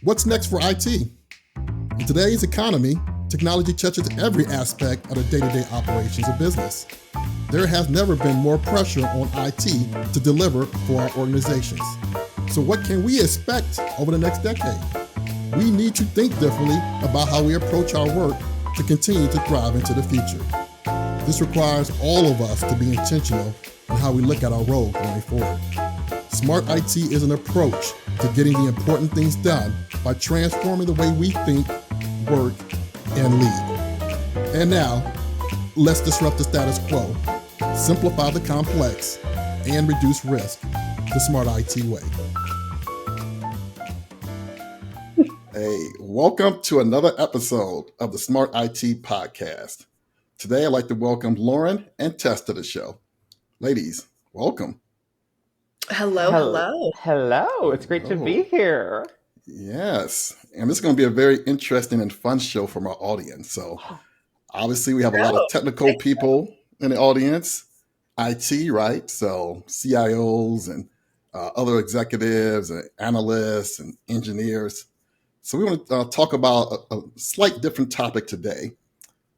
What's next for IT? In today's economy, technology touches every aspect of the day-to-day operations of business. There has never been more pressure on IT to deliver for our organizations. So what can we expect over the next decade? We need to think differently about how we approach our work to continue to thrive into the future. This requires all of us to be intentional in how we look at our role going forward. Smart IT is an approach to getting the important things done by transforming the way we think, work, and lead. And now, let's disrupt the status quo, simplify the complex, and reduce risk the smart IT way. Hey, welcome to another episode of the Smart IT Podcast. Today, I'd like to welcome Lauren and Tess to the show. Ladies, welcome. Hello. It's great to be here. Yes, and this is going to be a very interesting and fun show from our audience. So obviously we have a lot of technical people in the audience, IT, right? So CIOs and other executives and analysts and engineers. So we want to talk about a slight different topic today.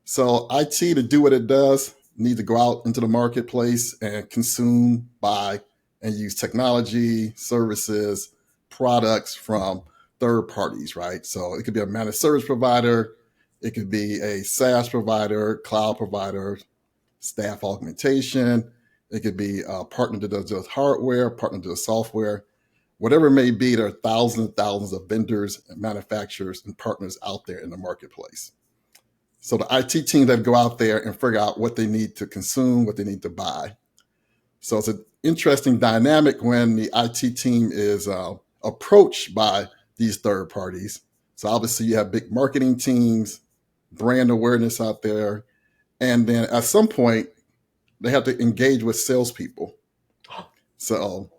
So IT, to do what it does, needs to go out into the marketplace and consume, buy, and use technology, services, products from third parties, right? So it could be a managed service provider, it could be a SaaS provider, cloud provider, staff augmentation, it could be a partner that does hardware, partner that does software. Whatever it may be, there are thousands and thousands of vendors and manufacturers and partners out there in the marketplace. So the IT team that go out there and figure out what they need to consume, what they need to buy. So it's an interesting dynamic when the IT team is approached by these third parties. So obviously you have big marketing teams, brand awareness out there, and then at some point they have to engage with salespeople. So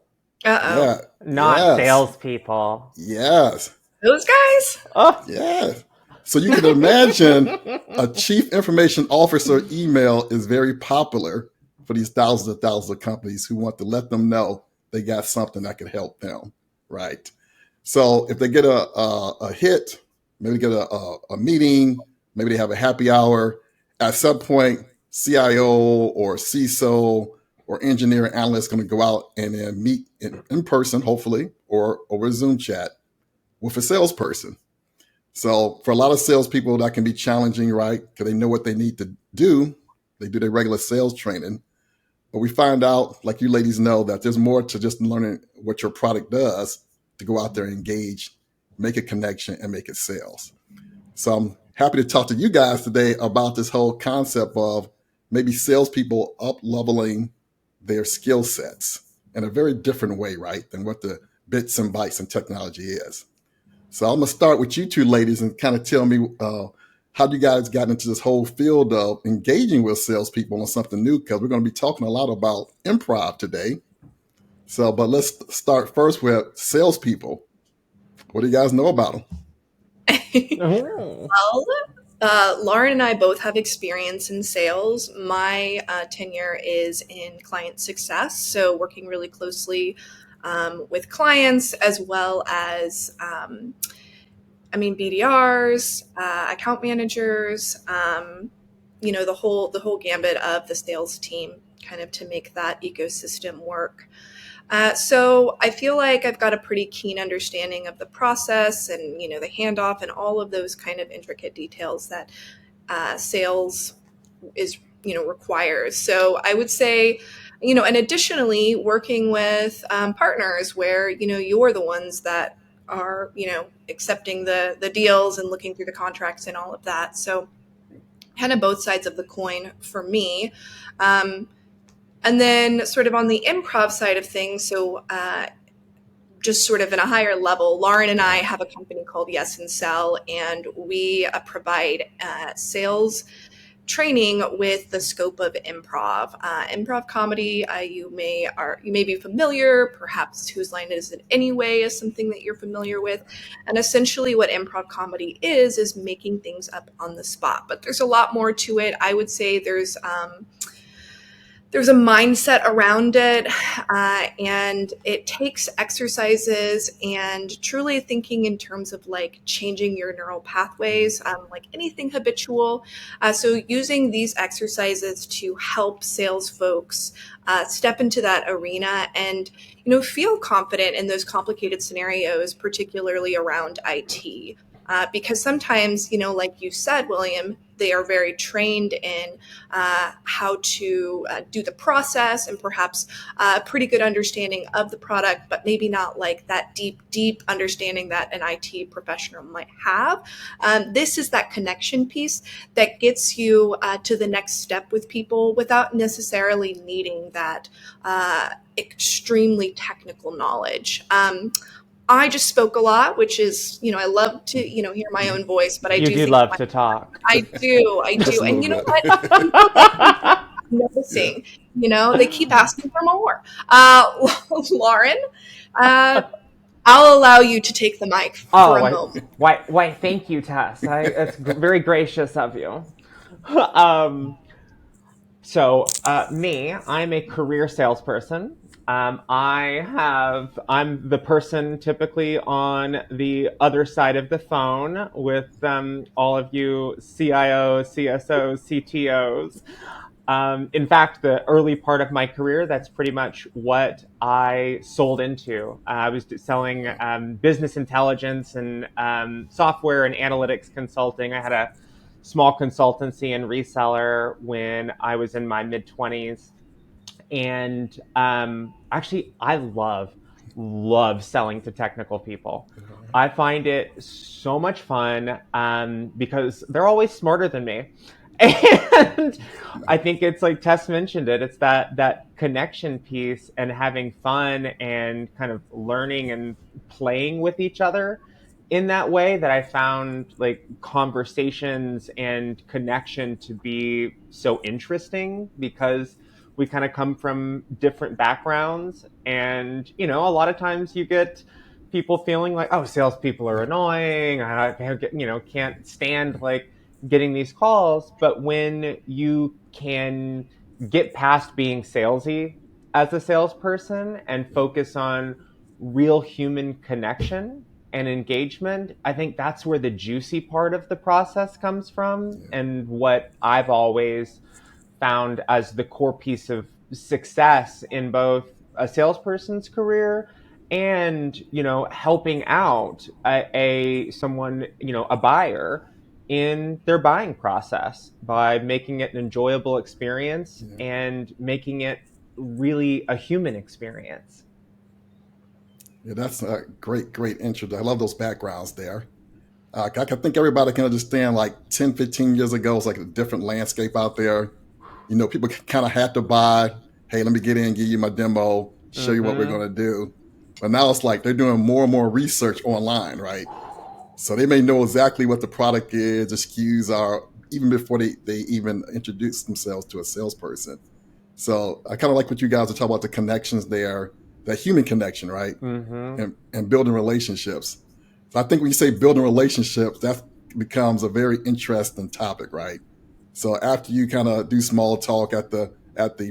Not salespeople. Yes. Those guys? Oh. Yeah. So you can imagine a chief information officer email is very popular for these thousands and thousands of companies who want to let them know they got something that can help them, right? So if they get a hit, maybe get a meeting, maybe they have a happy hour, at some point, CIO or CISO or engineer and analyst going to go out and then meet in person, hopefully, or over Zoom chat with a salesperson. So for a lot of salespeople, that can be challenging, right? Because they know what they need to do. They do their regular sales training. But we find out, like you ladies know, that there's more to just learning what your product does to go out there and engage, make a connection, and make it sales. So I'm happy to talk to you guys today about this whole concept of maybe salespeople up-leveling their skill sets in a very different way, right, than what the bits and bytes and technology is. So I'm going to start with you two ladies and kind of tell me how you guys got into this whole field of engaging with salespeople on something new, because we're going to be talking a lot about improv today. So, but let's start first with salespeople. What do you guys know about them? Well, Lauren and I both have experience in sales. My tenure is in client success, so working really closely with clients as well as BDRs, account managers, the whole gambit of the sales team, kind of to make that ecosystem work. So I feel like I've got a pretty keen understanding of the process and, the handoff and all of those kind of intricate details that sales is, requires. So I would say, and additionally working with partners where, you're the ones that are, accepting the deals and looking through the contracts and all of that. So kind of both sides of the coin for me. And then sort of on the improv side of things, so just sort of in a higher level, Lauren and I have a company called Yes&Sell, and we provide sales training with the scope of improv. Improv comedy, you may be familiar, perhaps Whose Line Is It Anyway is something that you're familiar with. And essentially what improv comedy is making things up on the spot. But there's a lot more to it. I would say there's there's a mindset around it, and it takes exercises and truly thinking in terms of like changing your neural pathways, like anything habitual. So using these exercises to help sales folks step into that arena and feel confident in those complicated scenarios, particularly around IT. Because sometimes, like you said, William, they are very trained in how to do the process and perhaps a pretty good understanding of the product, but maybe not like that deep understanding that an IT professional might have. This is that connection piece that gets you to the next step with people without necessarily needing that extremely technical knowledge. I just spoke a lot, which is, I love to, hear my own voice, but I do think love to talk. I do. And you know what? I'm noticing, they keep asking for more. Lauren, I'll allow you to take the mic for a moment. Why, thank you, Tess. It's very gracious of you. I'm a career salesperson. I'm the person typically on the other side of the phone with all of you CIOs, CSOs, CTOs. In fact, the early part of my career, that's pretty much what I sold into. I was selling business intelligence and software and analytics consulting. I had a small consultancy and reseller when I was in my mid-20s. And actually, I love selling to technical people. I find it so much fun because they're always smarter than me. And I think it's like Tess mentioned it. It's that connection piece and having fun and kind of learning and playing with each other in that way that I found like conversations and connection to be so interesting because we kind of come from different backgrounds. And, a lot of times you get people feeling like, oh, salespeople are annoying. I can't stand like getting these calls. But when you can get past being salesy as a salesperson and focus on real human connection and engagement, I think that's where the juicy part of the process comes from, and what I've always found as the core piece of success in both a salesperson's career and helping out a buyer in their buying process by making it an enjoyable experience and making it really a human experience. Yeah, that's a great intro. I love those backgrounds there. I think everybody can understand like 10, 15 years ago, it's like a different landscape out there. People kind of had to buy, hey, let me get in, give you my demo, show you what we're going to do. But now it's like they're doing more and more research online, right? So they may know exactly what the product is, the SKUs are, even before they even introduce themselves to a salesperson. So I kind of like what you guys are talking about, the connections there, that human connection, right? And building relationships. So I think when you say building relationships, that becomes a very interesting topic, right? So after you kind of do small talk at the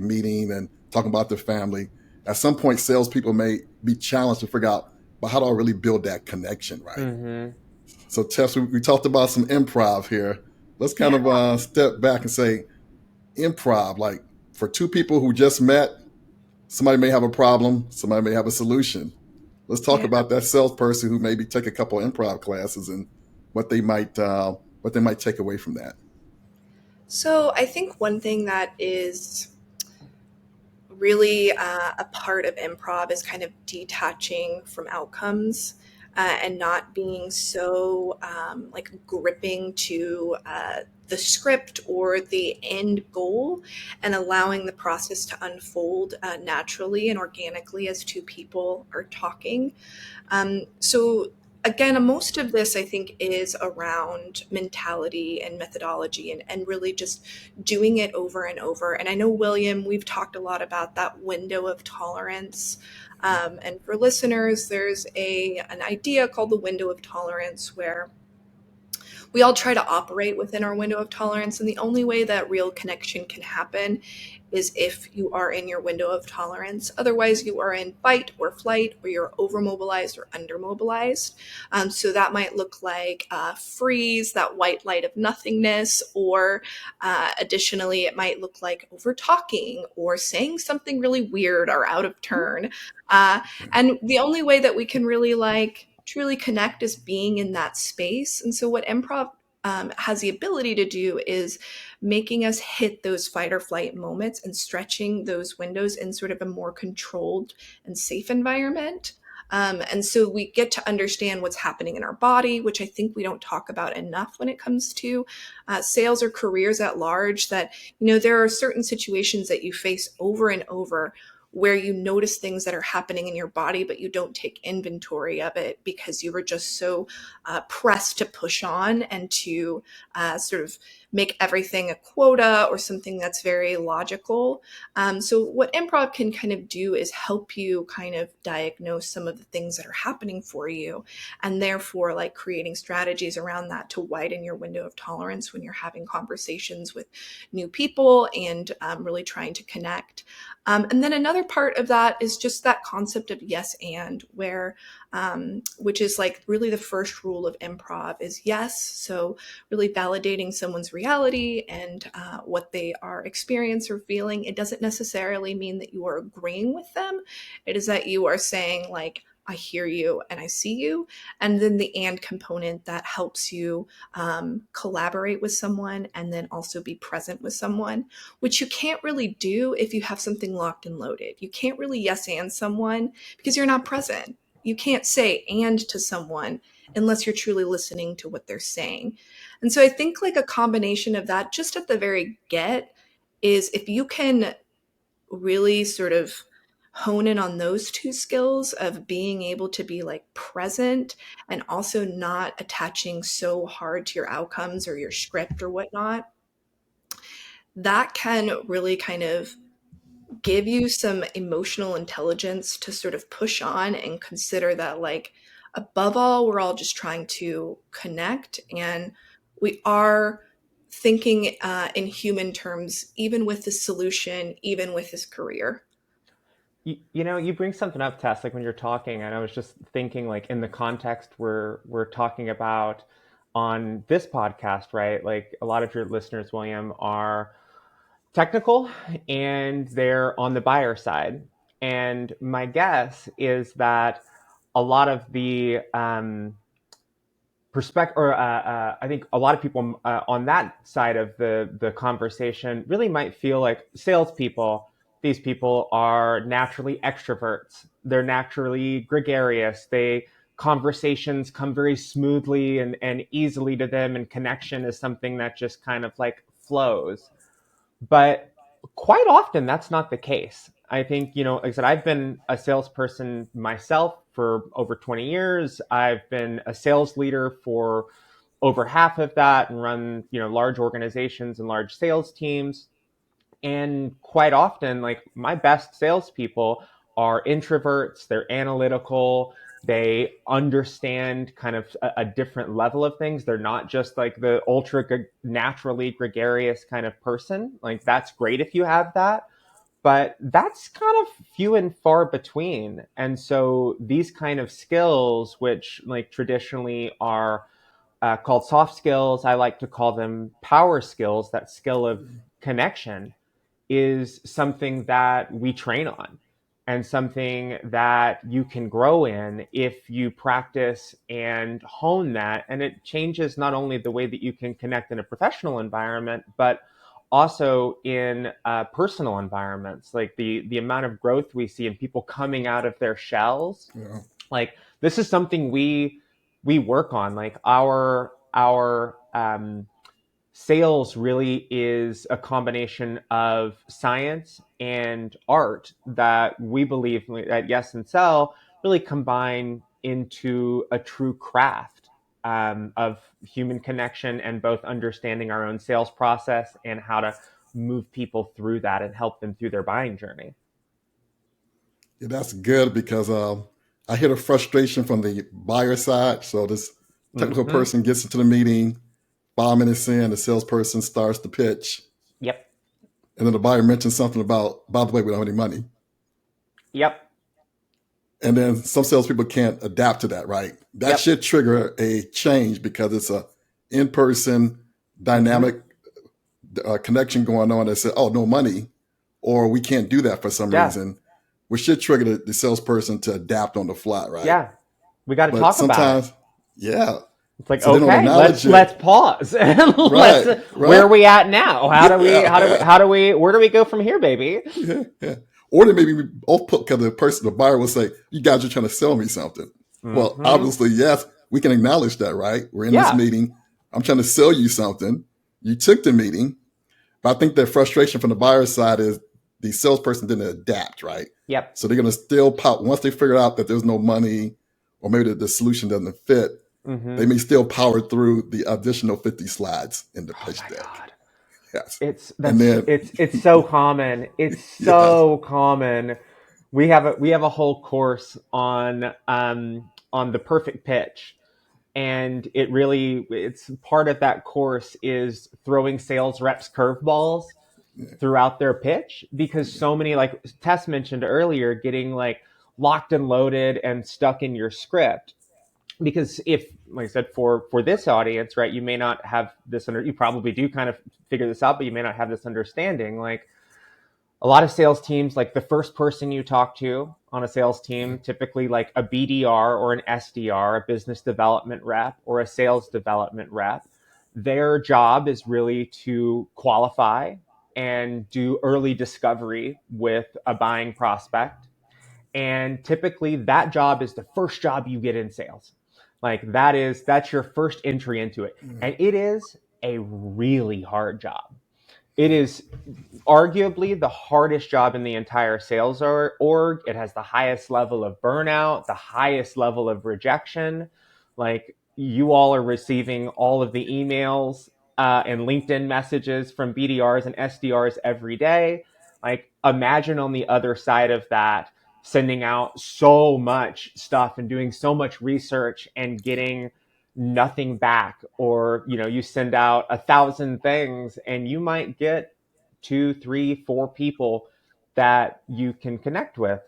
meeting and talking about the family, at some point salespeople may be challenged to figure out, but how do I really build that connection, right? So Tess, we talked about some improv here. Let's kind of step back and say improv, like for two people who just met, somebody may have a problem, somebody may have a solution. Let's talk about that salesperson who maybe take a couple of improv classes and what they might take away from that. So I think one thing that is really a part of improv is kind of detaching from outcomes and not being so like gripping to the script or the end goal, and allowing the process to unfold naturally and organically as two people are talking. So again, most of this I think is around mentality and methodology, and really just doing it over and over. And I know, William, we've talked a lot about that window of tolerance. And for listeners, there's an idea called the window of tolerance, where we all try to operate within our window of tolerance. And the only way that real connection can happen is if you are in your window of tolerance. Otherwise, you are in fight or flight, or you're overmobilized or undermobilized. So that might look like freeze, that white light of nothingness, or additionally, it might look like over talking or saying something really weird or out of turn. And the only way that we can really truly connect is being in that space. And so what improv has the ability to do is making us hit those fight or flight moments and stretching those windows in sort of a more controlled and safe environment. And so we get to understand what's happening in our body, which I think we don't talk about enough when it comes to sales or careers at large, that, there are certain situations that you face over and over where you notice things that are happening in your body, but you don't take inventory of it because you were just so pressed to push on and to sort of make everything a quota or something that's very logical. So what improv can kind of do is help you kind of diagnose some of the things that are happening for you, and therefore creating strategies around that to widen your window of tolerance when you're having conversations with new people and really trying to connect. And then another part of that is just that concept of yes and, where which is really the first rule of improv is yes. So really validating someone's reality and what they are experiencing or feeling. It doesn't necessarily mean that you are agreeing with them. It is that you are saying I hear you and I see you. And then the and component that helps you collaborate with someone and then also be present with someone, which you can't really do if you have something locked and loaded. You can't really yes and someone because you're not present. You can't say and to someone unless you're truly listening to what they're saying. And so I think a combination of that just at the very get is if you can really sort of hone in on those two skills of being able to be present and also not attaching so hard to your outcomes or your script or whatnot, that can really kind of give you some emotional intelligence to sort of push on and consider that above all, we're all just trying to connect, and we are thinking in human terms, even with this solution, even with this career. You bring something up, Tess, when you're talking, and I was just thinking in the context we're talking about on this podcast, right? A lot of your listeners, William, are technical and they're on the buyer side. And my guess is that a lot of the perspective, or I think a lot of people on that side of the conversation really might feel like salespeople. These people are naturally extroverts. They're naturally gregarious. Conversations come very smoothly and easily to them, and connection is something that just kind of flows. But quite often, that's not the case. I think, like I said, I've been a salesperson myself for over 20 years. I've been a sales leader for over half of that and run, large organizations and large sales teams. And quite often, my best salespeople are introverts, they're analytical, they understand kind of a different level of things. They're not just the naturally gregarious kind of person. That's great if you have that, but that's kind of few and far between. And so these kind of skills, which traditionally are called soft skills, I like to call them power skills, that skill of connection, is something that we train on and something that you can grow in if you practice and hone that. And it changes not only the way that you can connect in a professional environment, but also in personal environments. The amount of growth we see in people coming out of their shells. Yeah. This is something we work on. Our sales really is a combination of science and art that we believe at yes&sell really combine into a true craft of human connection, and both understanding our own sales process and how to move people through that and help them through their buying journey. Yeah, that's good, because I hear the frustration from the buyer side. So this technical person gets into the meeting, 5 minutes in, the salesperson starts the pitch, Yep. and then the buyer mentions something about, by the way, we don't have any money. Yep. And then some salespeople can't adapt to that, right? That should trigger a change because it's a in-person dynamic connection going on that says, oh, no money, or we can't do that for some reason. We should trigger the salesperson to adapt on the fly, right? Yeah. We got to talk about it. Yeah. It's like, So okay, let's pause. Right. Where are we at now? Where do we go from here, baby? Yeah. Or then maybe we both put, because the buyer will say, you guys are trying to sell me something. Well, obviously, yes, we can acknowledge that, right? We're in this meeting. I'm trying to sell you something. You took the meeting. But I think the frustration from the buyer's side is the salesperson didn't adapt, right? Yep. So they're going to still pop, once they figure out that there's no money or maybe the solution doesn't fit, they may still power through the additional 50 slides in the pitch deck. God. Yes. It's so common. It's so common. We have a whole course on the perfect pitch. And it's part of that course is throwing sales reps curveballs throughout their pitch, because so many, like Tess mentioned earlier, getting like locked and loaded and stuck in your script. Because if, like I said, for this audience, right, you may not have this you probably do kind of figure this out, but you may not have this understanding. Like a lot of sales teams, like the first person you talk to on a sales team, typically like a BDR or an SDR, a business development rep or a sales development rep, their job is really to qualify and do early discovery with a buying prospect. And typically that job is the first job you get in sales. Like that's your first entry into it. And it is a really hard job. It is arguably the hardest job in the entire sales org. It has the highest level of burnout, the highest level of rejection. Like you all are receiving all of the emails and LinkedIn messages from BDRs and SDRs every day. Like imagine on the other side of that, sending out so much stuff and doing so much research and getting nothing back. Or, you send out 1,000 things and you might get 2, 3, 4 people that you can connect with.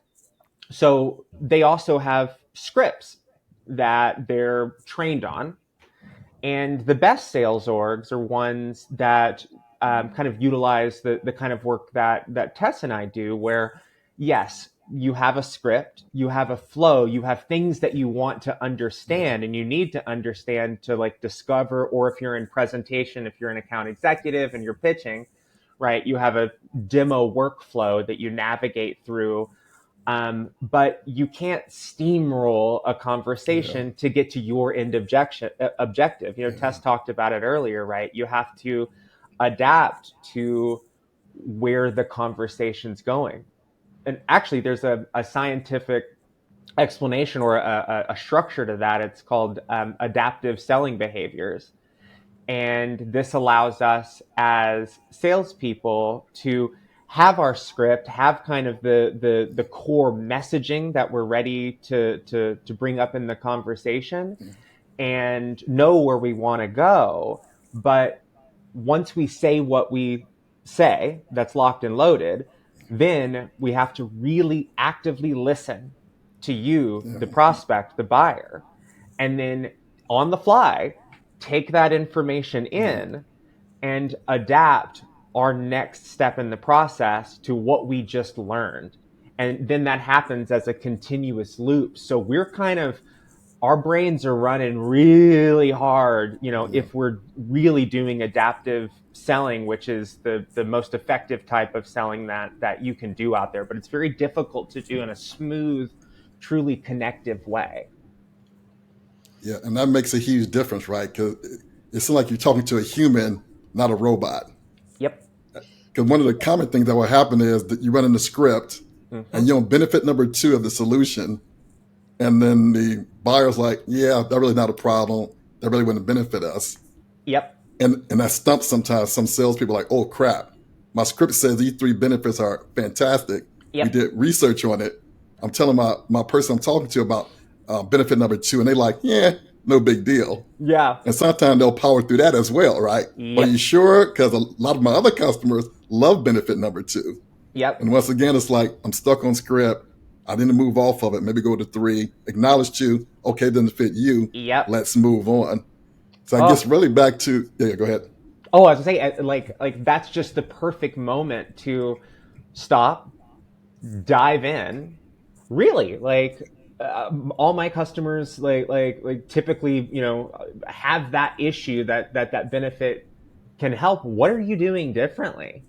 So they also have scripts that they're trained on. And the best sales orgs are ones that kind of utilize the kind of work that Tess and I do, where, yes, you have a script, you have a flow, you have things that you want to understand and you need to understand to like discover, or if you're in presentation, if you're an account executive and you're pitching, right, you have a demo workflow that you navigate through. But you can't steamroll a conversation to get to your end objective. Tess talked about it earlier, right? You have to adapt to where the conversation's going. And actually, there's a scientific explanation or a structure to that. It's called adaptive selling behaviors. And this allows us as salespeople to have our script, have kind of the core messaging that we're ready to bring up in the conversation, and know where we want to go. But once we say what we say, that's locked and loaded, then we have to really actively listen to you, the prospect, the buyer, and then on the fly, take that information in and adapt our next step in the process to what we just learned. And then that happens as a continuous loop. So we're our brains are running really hard, if we're really doing adaptive selling, which is the most effective type of selling that you can do out there. But it's very difficult to do in a smooth, truly connective way. Yeah, and that makes a huge difference, right? Because it seems like you're talking to a human, not a robot. Yep. Because one of the common things that will happen is that you run in the script and you don't benefit number 2 of the solution. And then the buyer's like, yeah, that's really not a problem. That really wouldn't benefit us. Yep. And that stumps sometimes some salespeople like, oh, crap. My script says these 3 benefits are fantastic. Yep. We did research on it. I'm telling my person I'm talking to about benefit number 2. And they're like, yeah, no big deal. Yeah. And sometimes they'll power through that as well, right? Are you Yep. sure? Because a lot of my other customers love benefit number two. Yep. And once again, it's like, I'm stuck on script. I didn't move off of it. Maybe go to 3, acknowledge 2. Okay, doesn't fit you. Yep. Let's move on. So I guess Oh. really back to, yeah, go ahead. Oh, I was gonna say, like that's just the perfect moment to stop, dive in. Really, like all my customers, like typically, have that issue that benefit can help. What are you doing differently,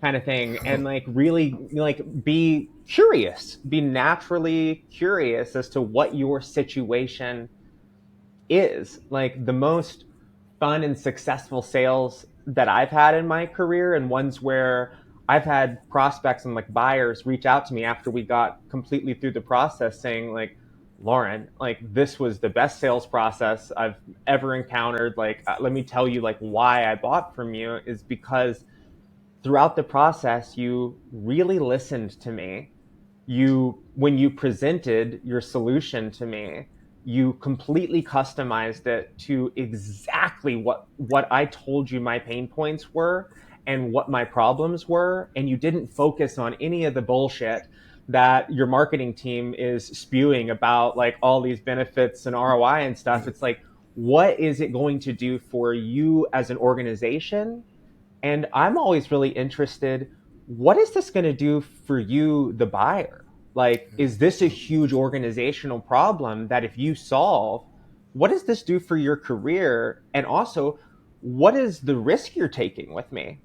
kind of thing, and like really, like be curious, be naturally curious as to what your situation is. Like the most fun and successful sales that I've had in my career, and ones where I've had prospects and like buyers reach out to me after we got completely through the process saying like, Lauren, like this was the best sales process I've ever encountered. Like, let me tell you like why I bought from you is because throughout the process, you really listened to me. When you presented your solution to me, you completely customized it to exactly what I told you my pain points were and what my problems were, and you didn't focus on any of the bullshit that your marketing team is spewing about like all these benefits and ROI and stuff. It's like, what is it going to do for you as an organization? And I'm always really interested, what is this going to do for you, the buyer? Like, is this a huge organizational problem that if you solve, what does this do for your career? And also, what is the risk you're taking with me?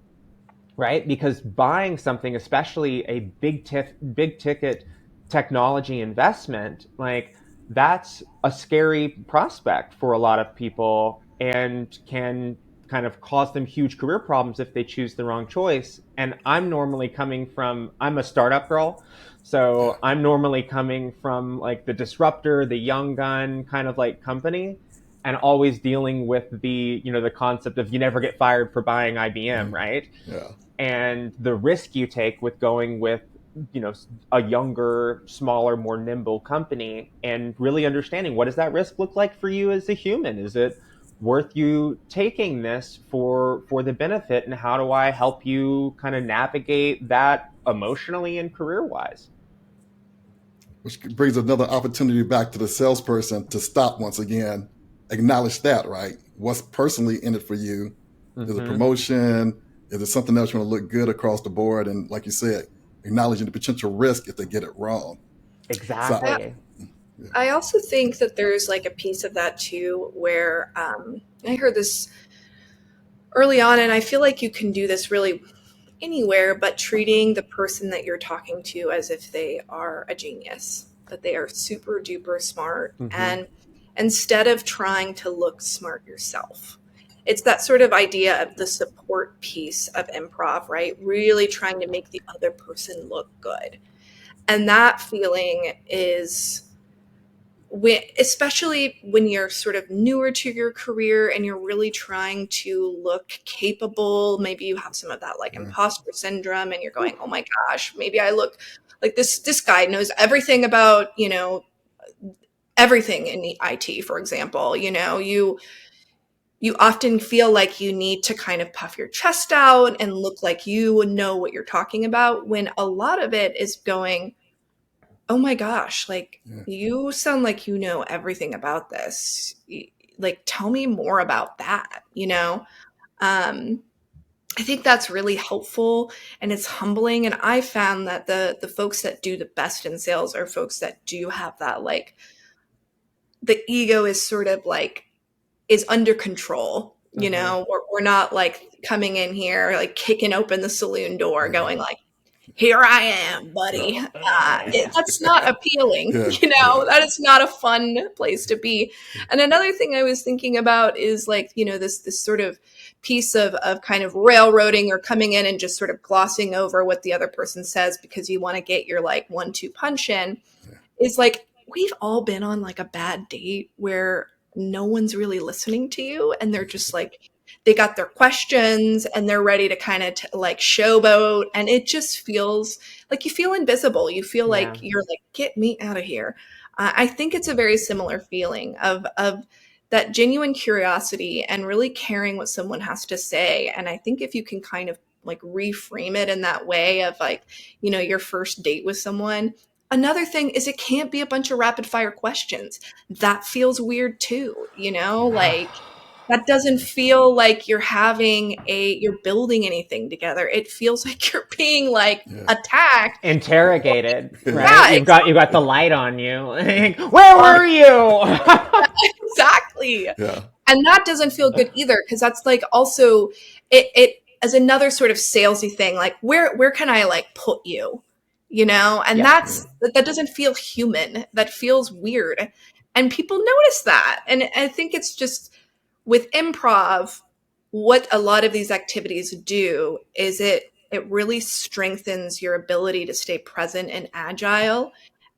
Right? Because buying something, especially a big ticket technology investment, like that's a scary prospect for a lot of people and can kind of cause them huge career problems if they choose the wrong choice. And I'm a startup girl. Yeah. So I'm normally coming from like the disruptor, the young gun kind of like company, and always dealing with the concept of you never get fired for buying IBM, right? Yeah. And the risk you take with going with a younger, smaller, more nimble company, and really understanding, what does that risk look like for you as a human? Is it worth you taking this for the benefit, and how do I help you kind of navigate that emotionally and career wise? Which brings another opportunity back to the salesperson to stop once again, acknowledge that, right? What's personally in it for you? Is it Mm-hmm. promotion? Is it something else you want to look good across the board? And like you said, acknowledging the potential risk if they get it wrong. So, Exactly. yeah. I also think that there's like a piece of that too where I heard this early on, and I feel like you can do this really anywhere, but treating the person that you're talking to as if they are a genius, that they are super duper smart, Mm-hmm. and instead of trying to look smart yourself. It's that sort of idea of the support piece of improv, right? Really trying to make the other person look good. And that feeling is especially when you're sort of newer to your career and you're really trying to look capable. Maybe you have some of that like imposter syndrome and you're going, oh my gosh, maybe I look like this guy knows everything about everything in the IT, for example. You often feel like you need to kind of puff your chest out and look like you know what you're talking about, when a lot of it is going, oh my gosh, like Yeah. you sound like you know everything about this. Like, tell me more about that, you know? Um, I think that's really helpful and it's humbling. And I found that the folks that do the best in sales are folks that do have that, like, the ego is sort of like is under control. Mm-hmm. We're not like coming in here like kicking open the saloon door, Yeah. going like, here I am, Yeah. buddy. That's not appealing. Yeah. Yeah. That is not a fun place to be. And another thing I was thinking about is like, this sort of piece of kind of railroading or coming in and just sort of glossing over what the other person says because you want to get your like 1-2 punch in, is like, we've all been on like a bad date where no one's really listening to you and they're just like, they got their questions and they're ready to kind of like showboat, and it just feels like you feel invisible. You feel like Yeah. you're like, get me out of here. I think it's a very similar feeling of that genuine curiosity and really caring what someone has to say. And I think if you can kind of like reframe it in that way of like, you know, your first date with someone. Another thing is it can't be a bunch of rapid fire questions. That feels weird too, you know, like that doesn't feel like you're building anything together. It feels like you're being like Yeah. attacked. Interrogated, right? Yeah, You've got the light on you. Where were you? exactly. Yeah. And that doesn't feel good either, because that's like also it as another sort of salesy thing, like where can I like put you, you know? And Yep. that doesn't feel human. That feels weird. And people notice that. And I think it's just with improv, what a lot of these activities do is it really strengthens your ability to stay present and agile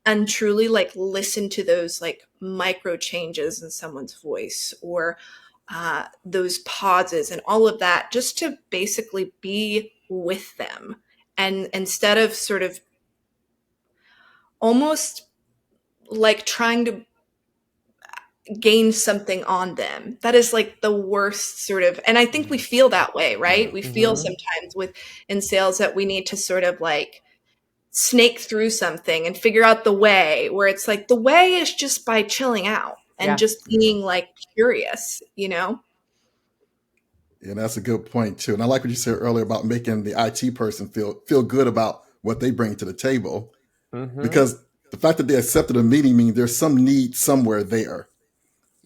and truly like listen to those like micro changes in someone's voice or those pauses and all of that, just to basically be with them. And instead of sort of almost like trying to gain something on them. That is like the worst sort of, and I think we feel that way, right? Yeah. We feel sometimes with in sales that we need to sort of like snake through something and figure out the way, where it's like the way is just by chilling out and Yeah. just being like curious, you know? Yeah, that's a good point too. And I like what you said earlier about making the IT person feel good about what they bring to the table. Because the fact that they accepted a meeting means there's some need somewhere there.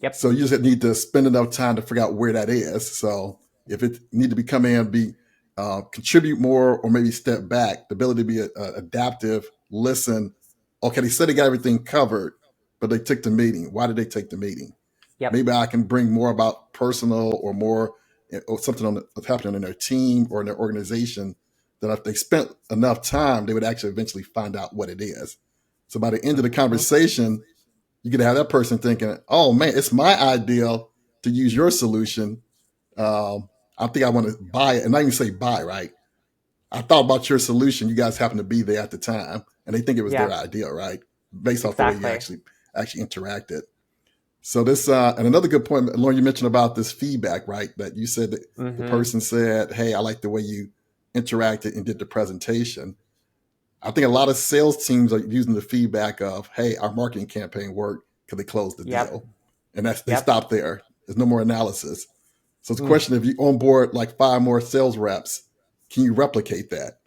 Yep. So you just need to spend enough time to figure out where that is. So if it need to be come in, be contribute more, or maybe step back, the ability to be adaptive, listen. Okay, they said they got everything covered, but they took the meeting. Why did they take the meeting? Yep. Maybe I can bring more about personal or more or something on what's happening in their team or in their organization, that if they spent enough time, they would actually eventually find out what it is. So by the end of the conversation, you could have that person thinking, oh man, it's my idea to use your solution. I think I want to buy it. And not even say buy, right? I thought about your solution. You guys happen to be there at the time. And they think it was their idea, right? Based off the way you actually interacted. So this, and another good point, Lauren, you mentioned about this feedback, right? That you said that the person said, hey, I like the way you interacted and did the presentation. I think a lot of sales teams are using the feedback of, hey, our marketing campaign worked because they closed the deal. And they stop there. There's no more analysis. So it's a question, if you onboard like 5 more sales reps, can you replicate that?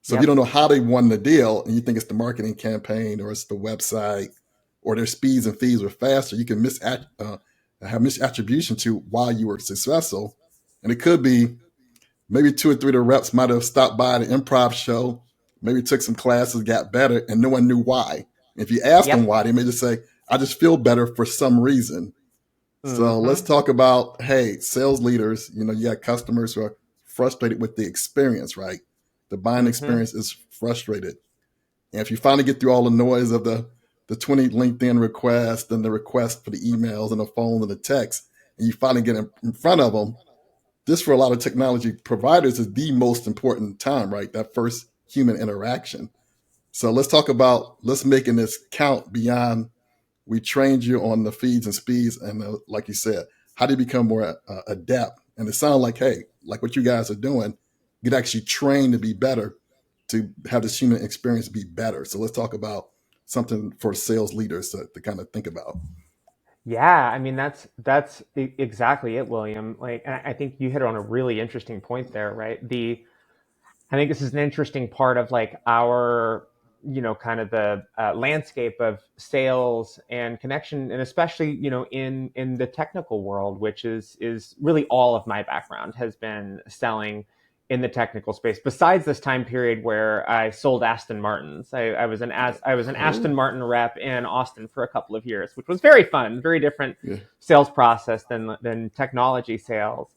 So if you don't know how they won the deal and you think it's the marketing campaign or it's the website or their speeds and fees were faster, you can have misattribution to why you were successful. And it could be maybe 2 or 3 of the reps might have stopped by the improv show, maybe took some classes, got better, and no one knew why. If you ask them why, they may just say, I just feel better for some reason. So let's talk about, hey, sales leaders, you got customers who are frustrated with the experience, right? The buying experience is frustrated. And if you finally get through all the noise of the 20 LinkedIn requests and the request for the emails and the phone and the text, and you finally get in front of them, this for a lot of technology providers is the most important time, right? That first human interaction. So let's making this count beyond we trained you on the feeds and speeds. And like you said, how do you become more adept? And it sounds like, hey, like what you guys are doing, you could actually train to be better, to have this human experience be better. So let's talk about something for sales leaders to kind of think about. Yeah, I mean that's exactly it, William. Like, and I think you hit on a really interesting point there, right? I think this is an interesting part of like our, kind of the landscape of sales and connection, and especially, in the technical world, which is really all of my background has been selling in the technical space. Besides this time period where I sold Aston Martins, I was an Aston Martin rep in Austin for a couple of years, which was very fun, very different sales process than technology sales.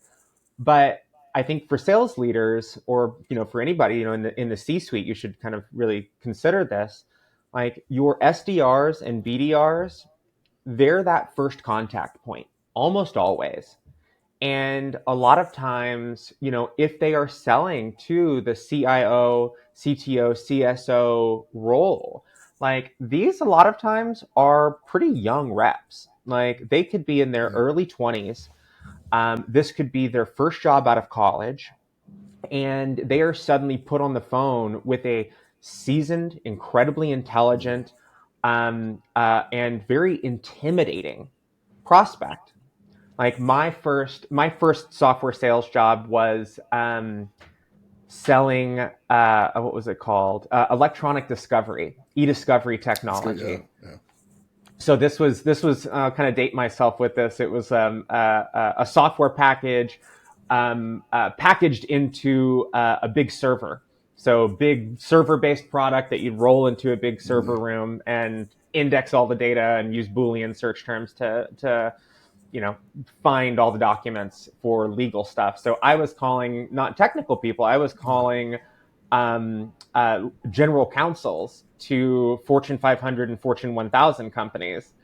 But I think for sales leaders, or for anybody in the C-suite, you should kind of really consider this. Like, your SDRs and BDRs, they're that first contact point almost always. And a lot of times, if they are selling to the CIO, CTO, CSO role, like, these a lot of times are pretty young reps. Like they could be in their early 20s. This could be their first job out of college, and they are suddenly put on the phone with a seasoned, incredibly intelligent, and very intimidating prospect. Like my first software sales job was selling what was it called? Electronic discovery, e-discovery That's good. Yeah, technology. yeah. So this was kind of date myself with this. It was a software package packaged into a big server. So big server-based product that you'd roll into a big server room and index all the data and use Boolean search terms to find all the documents for legal stuff. So I was calling not technical people. I was calling general counsels to Fortune 500 and Fortune 1000 companies.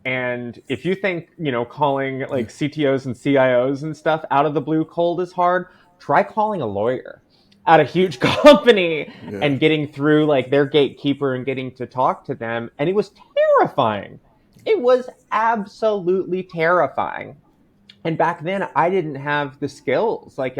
And if you think, calling like CTOs and CIOs and stuff out of the blue cold is hard, try calling a lawyer at a huge company and getting through like their gatekeeper and getting to talk to them. And it was terrifying. It was absolutely terrifying. And back then I didn't have the skills. Like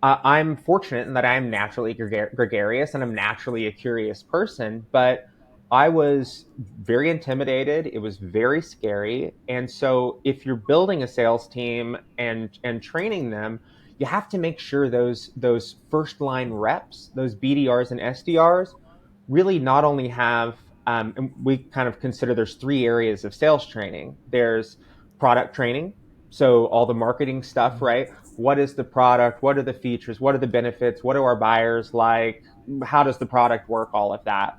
I'm fortunate in that I'm naturally gregarious and I'm naturally a curious person, but I was very intimidated. It was very scary. And so if you're building a sales team and training them, you have to make sure those first line reps, those BDRs and SDRs, really not only have and we kind of consider there's three areas of sales training. There's product training, so all the marketing stuff, right? What is the product? What are the features? What are the benefits? What do our buyers like? How does the product work? All of that.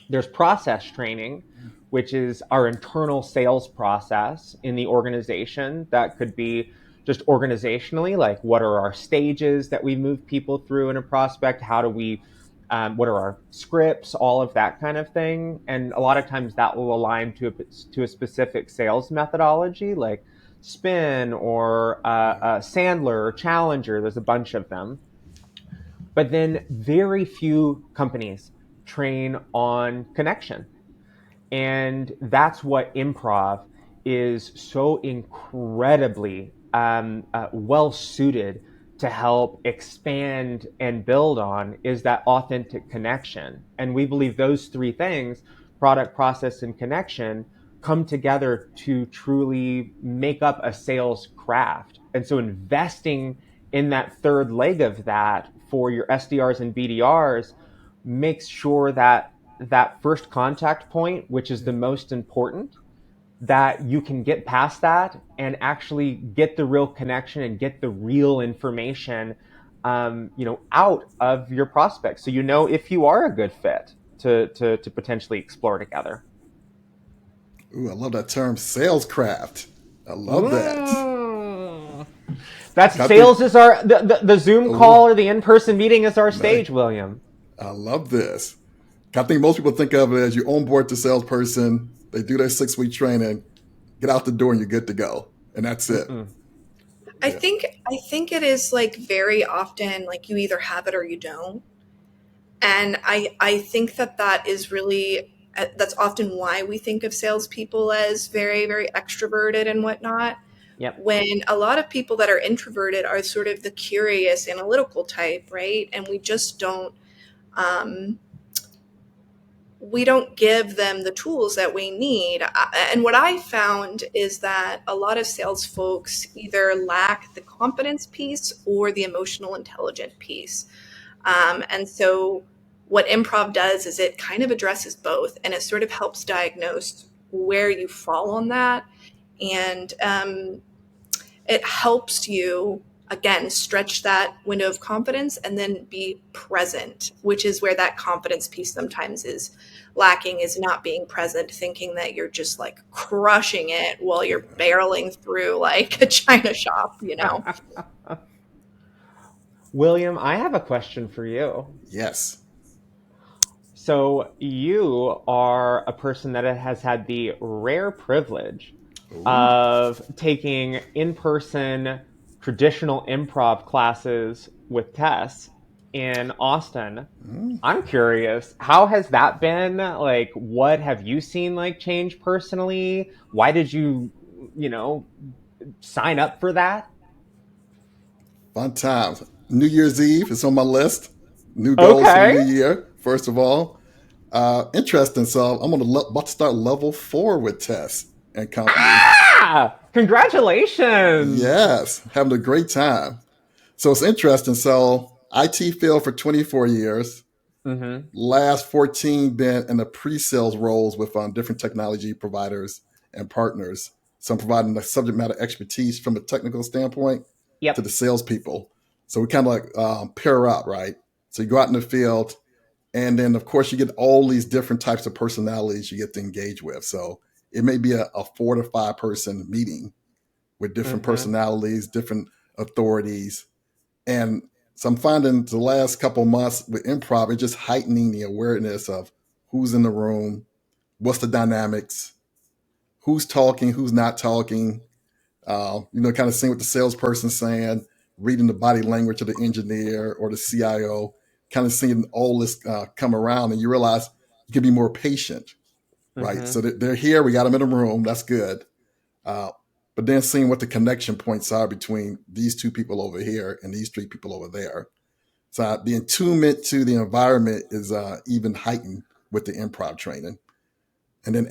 There's process training, which is our internal sales process in the organization. That could be just organizationally, like what are our stages that we move people through in a prospect? How do we, what are our scripts? All of that kind of thing. And a lot of times that will align to a specific sales methodology, like Spin or Sandler or Challenger. There's a bunch of them. But then very few companies train on connection. And that's what improv is so incredibly well suited to help expand and build on, is that authentic connection. And we believe those three things, product, process, and connection, come together to truly make up a sales craft. And so investing in that third leg of that for your SDRs and BDRs makes sure that that first contact point, which is the most important, that you can get past that and actually get the real connection and get the real information, out of your prospects. So if you are a good fit to potentially explore together. Ooh, I love that term, sales craft. I love that. That's I sales think, is the Zoom call or the in-person meeting is our stage, William. I love this. I think most people think of it as you onboard the salesperson, they do their 6-week training, get out the door, and you're good to go, and that's it. I think it is like very often like you either have it or you don't. And I think that is really, that's often why we think of salespeople as very, very extroverted and whatnot. Yep. When a lot of people that are introverted are sort of the curious, analytical type, right? And we don't give them the tools that we need. And what I found is that a lot of sales folks either lack the confidence piece or the emotional intelligence piece. And so what improv does is it kind of addresses both, and it sort of helps diagnose where you fall on that. And it helps you, again, stretch that window of confidence and then be present, which is where that confidence piece sometimes is lacking, is not being present, thinking that you're just like crushing it while you're barreling through like a china shop, William, I have a question for you. Yes. So you are a person that has had the rare privilege of taking in-person traditional improv classes with Tess. in Austin. Mm. I'm curious, how has that been? Like, what have you seen like change personally? Why did you sign up for that? Fun times. New Year's Eve is on my list. New goals for the Okay. new year, first of all. Interesting. So I'm about to start level 4 with Tess and company. Ah! Congratulations. Yes, having a great time. So it's interesting. So IT field for 24 years. Mm-hmm. Last 14 been in the pre-sales roles with different technology providers and partners. So I'm providing the subject matter expertise from a technical standpoint to the Yep. salespeople. So we kind of like pair up, right? So you go out in the field, and then of course you get all these different types of personalities you get to engage with. So it may be a 4 to 5 person meeting with different Mm-hmm. personalities, different authorities, and so I'm finding the last couple months with improv, it's just heightening the awareness of who's in the room, what's the dynamics, who's talking, who's not talking. Kind of seeing what the salesperson's saying, reading the body language of the engineer or the CIO, kind of seeing all this come around, and you realize you can be more patient, right? Mm-hmm. So they're here, we got them in the room, that's good. Uh, but then seeing what the connection points are between these 2 people over here and these 3 people over there. So the attunement to the environment is even heightened with the improv training. And then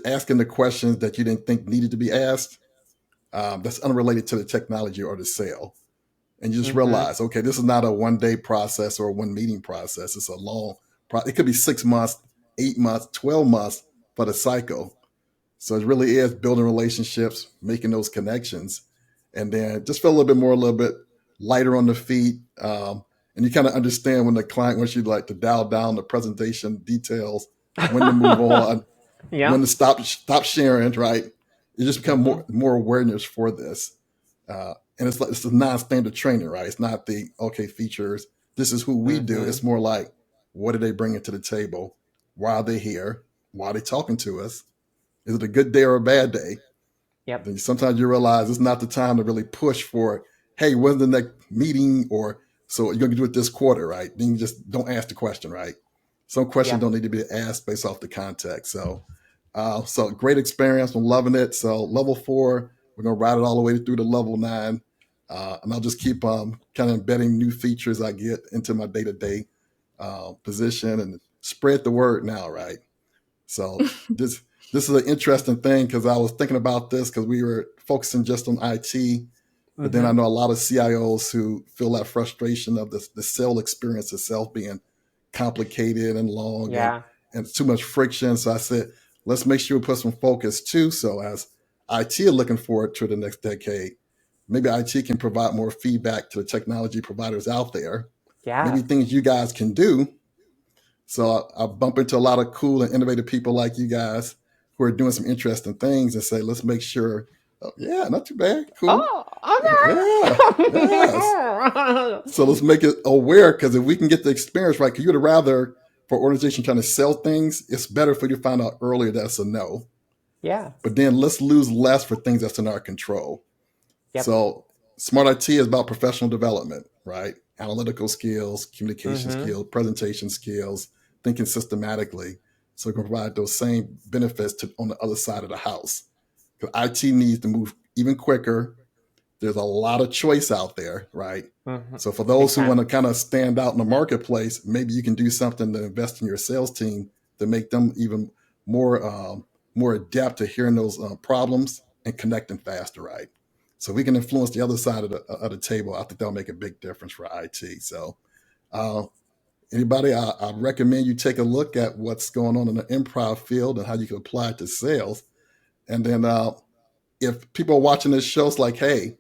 asking the questions that you didn't think needed to be asked, that's unrelated to the technology or the sale. And you just Mm-hmm. realize, okay, this is not a 1 day process or a 1 meeting process. It's a long it could be 6 months, 8 months, 12 months for the cycle. So it really is building relationships, making those connections, and then just feel a little bit lighter on the feet. And you kind of understand when the client wants you like to dial down the presentation details, when to move on, when to Yep. stop sharing. Right? You just become Mm-hmm. more awareness for this, and it's a non-standard training, right? It's not the okay features. This is who we do. Mm-hmm. It's more like what are they bringing to the table? Why are they here? Why are they talking to us? Is it a good day or a bad day? Yep. Then sometimes you realize it's not the time to really push for, hey, when's the next meeting? Or so you're going to do it this quarter, right? Then you just don't ask the question, right? Some questions Yep. don't need to be asked based off the context. So great experience. I'm loving it. So level 4, we're going to ride it all the way through to level 9. And I'll just keep kind of embedding new features I get into my day-to-day position and spread the word now, right? So this is an interesting thing because I was thinking about this because we were focusing just on IT, but then I Mm-hmm. know a lot of CIOs who feel that frustration of the sale experience itself being complicated and long Yeah. and too much friction. So I said, let's make sure we put some focus too. So as IT are looking forward to the next decade, maybe IT can provide more feedback to the technology providers out there. Maybe Yeah. things you guys can do, so I bump into a lot of cool and innovative people like you guys who are doing some interesting things and say, let's make sure, oh, yeah, not too bad. Cool. Yeah. Yes. Oh, So let's make it aware because if we can get the experience right, because you'd rather for an organization trying to sell things, it's better for you to find out earlier that's a no. yeah. But then let's lose less for things that's in our control. Yep. So smart IT is about professional development, right? Analytical skills, communication Mm-hmm. skills, presentation skills, thinking systematically. So we can provide those same benefits on the other side of the house. Because IT needs to move even quicker. There's a lot of choice out there, right? Mm-hmm. So for Big those who want time. to kind of stand out in the marketplace, maybe you can do something to invest in your sales team to make them even more more adept to hearing those problems and connecting faster, right? So we can influence the other side of the table. I think that'll make a big difference for IT. So uh, anybody, I recommend you take a look at what's going on in the improv field and how you can apply it to sales. And then if people are watching this show, it's like, hey,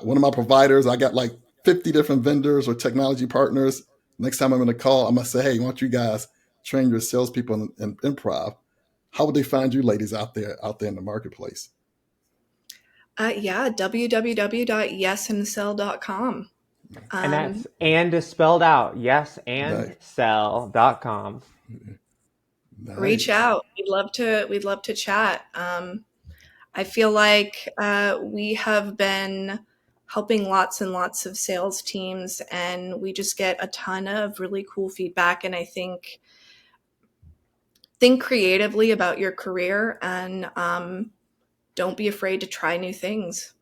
one of my providers, I got like 50 different vendors or technology partners. Next time I'm going to call, I'm going to say, hey, why don't you guys train your salespeople in improv? How would they find you ladies out there in the marketplace? Yeah, www.yes&sell.com. And Um, that's and is spelled out. Yes Nice. and sell.com. Reach Nice. out. We'd love to chat. I feel like we have been helping lots and lots of sales teams, and we just get a ton of really cool feedback. And I think creatively about your career, and don't be afraid to try new things.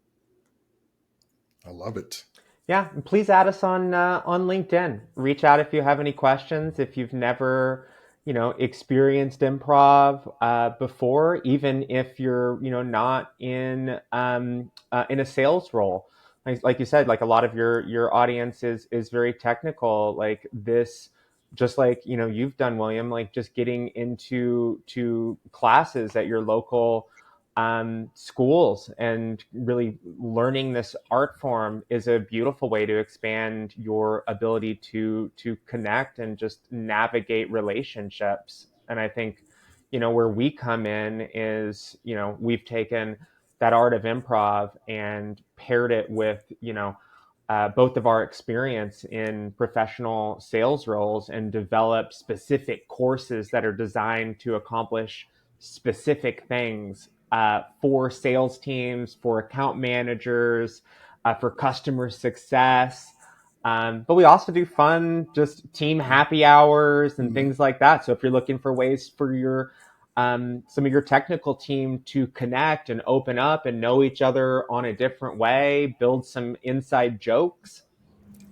I love it. Yeah, and please add us on LinkedIn. Reach out if you have any questions. If you've never, experienced improv before, even if you're, not in a sales role. Like you said, like a lot of your audience is very technical. Like this, just like you've done, William. Like just getting into classes at your local schools and really learning this art form is a beautiful way to expand your ability to connect and just navigate relationships. And I think where we come in is we've taken that art of improv and paired it with both of our experience in professional sales roles and developed specific courses that are designed to accomplish specific things for sales teams, for account managers, for customer success. But we also do fun, just team happy hours and things like that. So if you're looking for ways for your some of your technical team to connect and open up and know each other on a different way, build some inside jokes,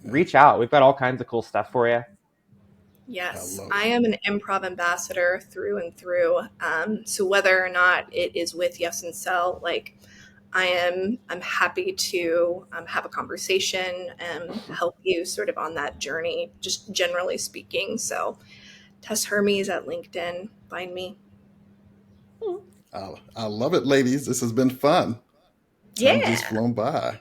reach out. We've got all kinds of cool stuff for you. Yes, I am an improv ambassador through and through. So whether or not it is with yes&sell, like I'm happy to have a conversation and help you sort of on that journey, just generally speaking. So Tess Hermes at LinkedIn, find me. I love it, ladies. This has been fun. Time just flown by.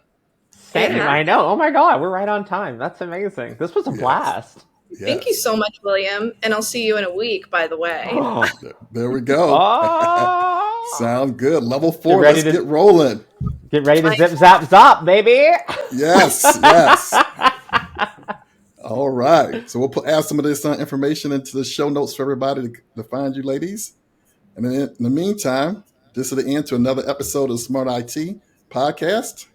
Yeah. I know. Oh my God, we're right on time. That's amazing. This was a blast. Yes. Thank you so much, William. And I'll see you in a week, by the way. There we go. Sound good. Level 4. Let's get rolling. Get ready to zip, zap, zop, baby. Yes. All right. So we'll add some of this information into the show notes for everybody to find you, ladies. And then in the meantime, this is the end to another episode of Smart IT Podcast.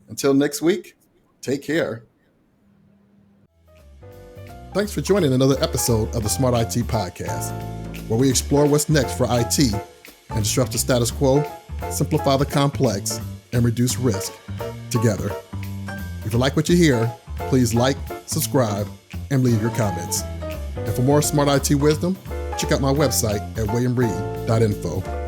Until next week, take care. Thanks for joining another episode of the Smart IT Podcast, where we explore what's next for IT and disrupt the status quo, simplify the complex, and reduce risk together. If you like what you hear, please like, subscribe, and leave your comments. And for more Smart IT wisdom, check out my website at williamreed.info.